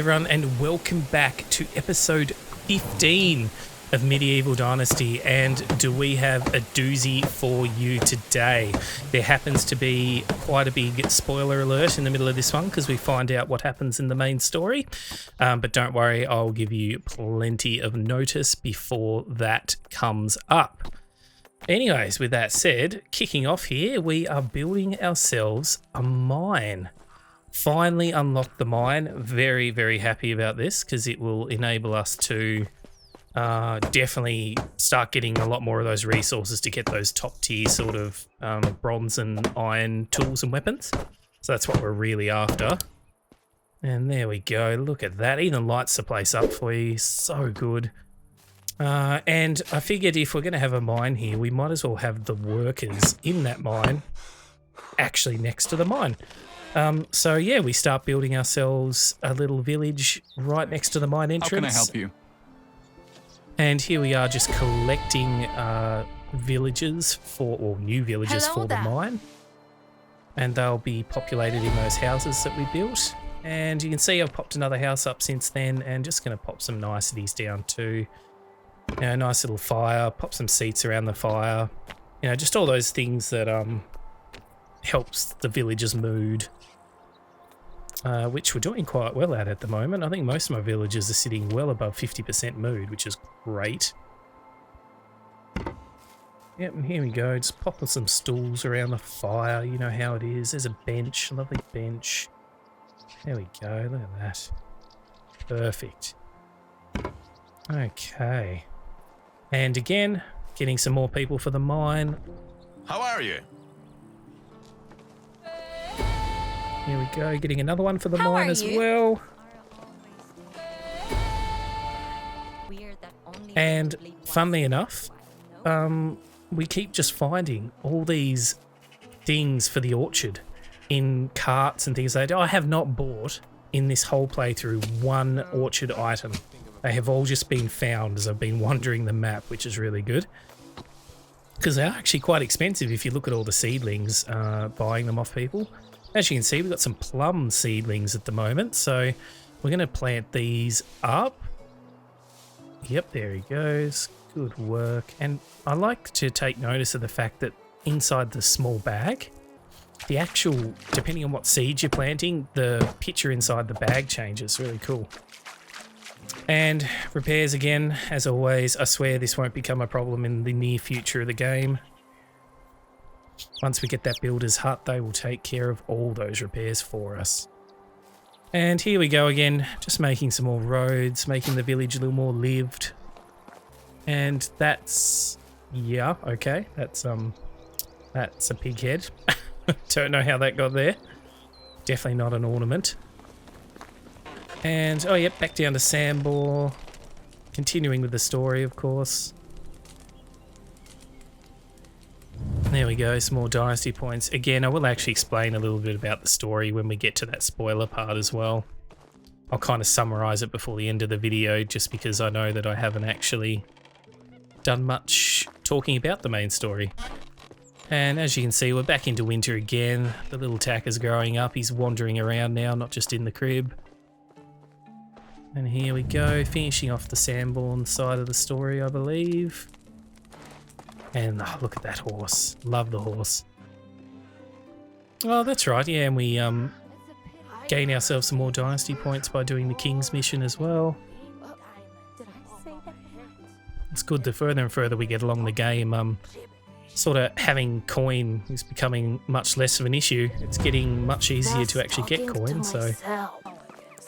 everyone, and welcome back to episode 15 of Medieval Dynasty. And do we have a doozy for you today? There happens to be quite a big spoiler alert in the middle of this one because we find out what happens in the main story. But don't worry, I'll give you plenty of notice before that comes up. Anyways, with that said, kicking off here, we are building ourselves a mine. Finally unlocked the mine. Very, very happy about this because it will enable us to definitely start getting a lot more of those resources to get those top tier sort of bronze and iron tools and weapons. So that's what we're really after. And there we go. Look at that. Even lights the place up for you. So good. And I figured if we're going to have a mine here, we might as well have the workers in that mine actually next to the mine. So yeah, we start building ourselves a little village right next to the mine entrance. How can I help you? And here we are just collecting villages or new villages for the mine. And they'll be populated in those houses that we built. And you can see I've popped another house up since then and just going to pop some niceties down too. You know, nice little fire, pop some seats around the fire. You know, just all those things that helps the village's mood. Which we're doing quite well at the moment. I think most of my villages are sitting well above 50% mood, which is great. Yep, and here we go. Just popping some stools around the fire. You know how it is. There's a bench, a lovely bench. There we go. Look at that. Perfect. Okay. And again, getting some more people for the mine. How are you? Here we go, getting another one for the mine as well. And funnily enough, we keep just finding all these things for the orchard in carts and things like that. I have not bought in this whole playthrough one orchard item. They have all just been found as I've been wandering the map, which is really good. Because they are actually quite expensive if you look at all the seedlings, buying them off people. As you can see, we've got some plum seedlings at the moment, so we're going to plant these up. Yep, there he goes. Good work. And I like to take notice of the fact that inside the small bag, the actual, depending on what seeds you're planting, the picture inside the bag changes. Really cool. And repairs again, as always. I swear this won't become a problem in the near future of the game. Once we get that builder's hut, they will take care of all those repairs for us. And here we go again, just making some more roads, making the village a little more lived. And that's, yeah, okay, that's a pig head. Don't know how that got there. Definitely not an ornament. And, oh yep, back down to Sambor. Continuing with the story, of course. There we go, some more dynasty points. Again, I will actually explain a little bit about the story when we get to that spoiler part as well. I'll kind of summarize it before the end of the video just because I know that I haven't actually done much talking about the main story. And as you can see, we're back into winter again. The little Takker's growing up. He's wandering around now, not just in the crib. And here we go, finishing off the Sanborn side of the story, I believe. And oh, look at that horse. Love the horse. Oh, that's right. Yeah, and we gain ourselves some more dynasty points by doing the King's mission as well. It's good the further and further we get along the game, sort of having coin is becoming much less of an issue. It's getting much easier to actually get coin, so...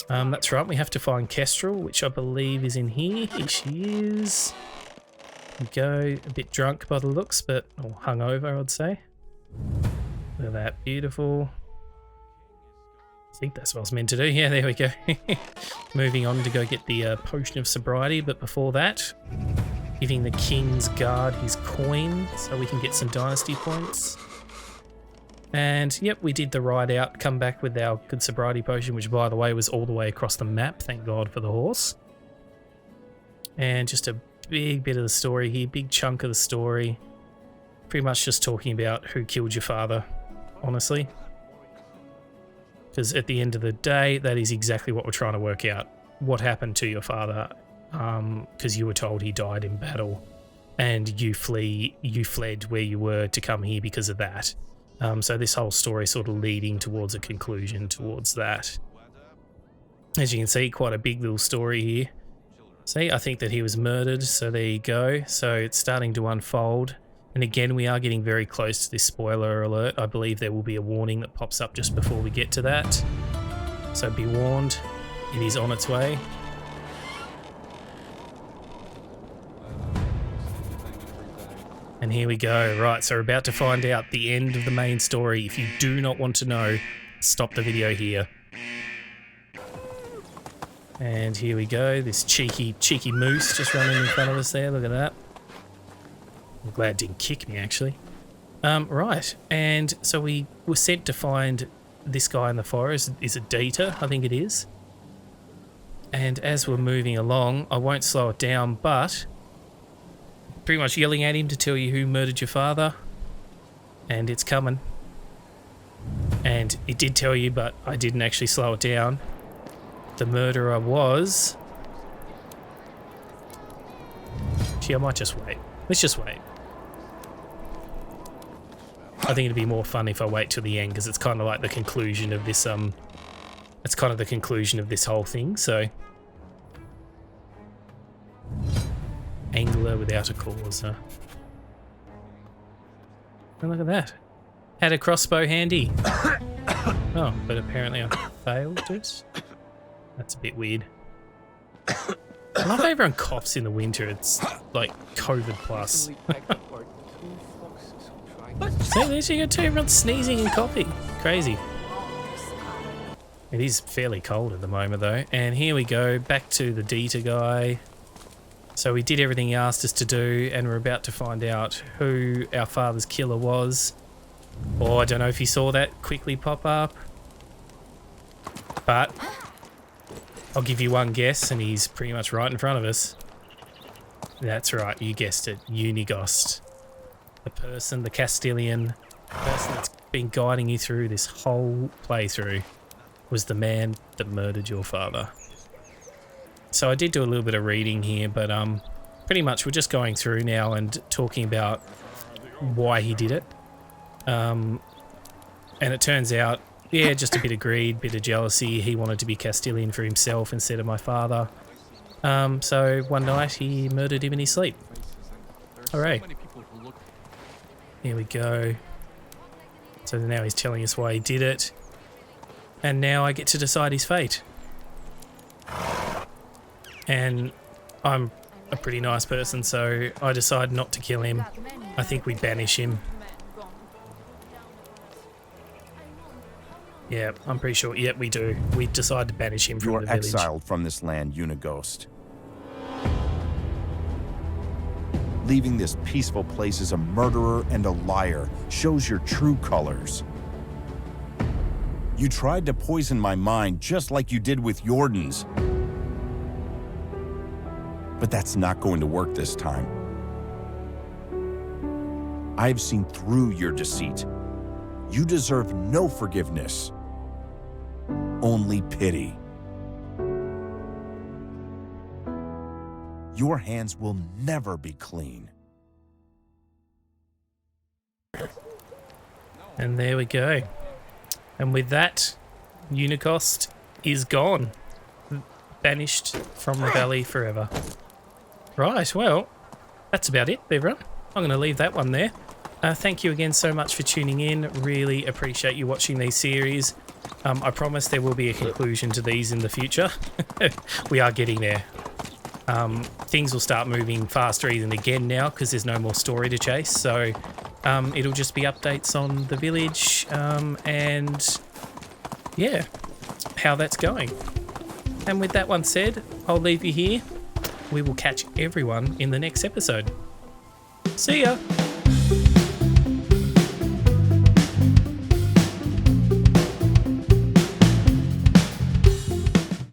that's right, we have to find Kestrel, which I believe is in here. Here she is. We go, a bit drunk by the looks, but or hungover, I'd say. Look at that, beautiful. I think that's what I was meant to do. Yeah, there we go. Moving on to go get the potion of sobriety, but before that, giving the King's Guard his coin so we can get some dynasty points. And yep, we did the ride out, come back with our good sobriety potion, which by the way was all the way across the map. Thank God for the horse. And just a big bit of the story here, big chunk of the story. Pretty much just talking about who killed your father, honestly. Because at the end of the day, that is exactly what we're trying to work out. What happened to your father? Because you were told he died in battle, and you fled where you were to come here because of that. So this whole story sort of leading towards a conclusion towards that. As you can see, quite a big little story here. See, I think that he was murdered, so there you go. So it's starting to unfold. And again, we are getting very close to this spoiler alert. I believe there will be a warning that pops up just before we get to that. So be warned, it is on its way. And here we go. Right, so we're about to find out the end of the main story. If you do not want to know, stop the video here. And here we go. This cheeky moose just running in front of us there. Look at that. I'm glad it didn't kick me, actually. Right, and so we were sent to find this guy in the forest. Is it Dieter? I think it is. And as we're moving along, I won't slow it down, but pretty much yelling at him to tell you who murdered your father. And it's coming. And it did tell you, but I didn't actually slow it down. The murderer was... Gee, I might just wait. Let's just wait. I think it'd be more fun if I wait till the end, because it's kind of like the conclusion of this, it's kind of the conclusion of this whole thing, so... Angler without a cause, huh? And look at that. Had a crossbow handy. Oh, but apparently I failed it. That's a bit weird. I love how everyone coughs in the winter. It's like COVID plus. So there's you got two everyone sneezing and coughing. Crazy. It is fairly cold at the moment though. And here we go, back to the Dieter guy. So we did everything he asked us to do, and we're about to find out who our father's killer was. Oh, I don't know if you saw that quickly pop up. But I'll give you one guess, and he's pretty much right in front of us. That's right, you guessed it. Unigost. The person, the Castilian person that's been guiding you through this whole playthrough was the man that murdered your father. So I did do a little bit of reading here, but pretty much we're just going through now and talking about why he did it. And it turns out, yeah, just a bit of greed, bit of jealousy. He wanted to be Castilian for himself instead of my father. So one night he murdered him in his sleep. Hooray. Here we go. So now he's telling us why he did it. And now I get to decide his fate. And I'm a pretty nice person, so I decide not to kill him. I think we banish him. Yeah, I'm pretty sure. Yeah, we do. We decide to banish him from the village. You are exiled from this land, Unigost. Leaving this peaceful place as a murderer and a liar shows your true colors. You tried to poison my mind just like you did with Jordan's. But that's not going to work this time. I've seen through your deceit. You deserve no forgiveness, only pity. Your hands will never be clean. And there we go. And with that, Unigost is gone. Banished from the valley forever. Right, well, that's about it, everyone. I'm going to leave that one there. Thank you again so much for tuning in. Really appreciate you watching these series. I promise there will be a conclusion to these in the future. We are getting there. Things will start moving faster even again now because there's no more story to chase. So it'll just be updates on the village and yeah, how that's going. And with that one said, I'll leave you here. We will catch everyone in the next episode. See ya!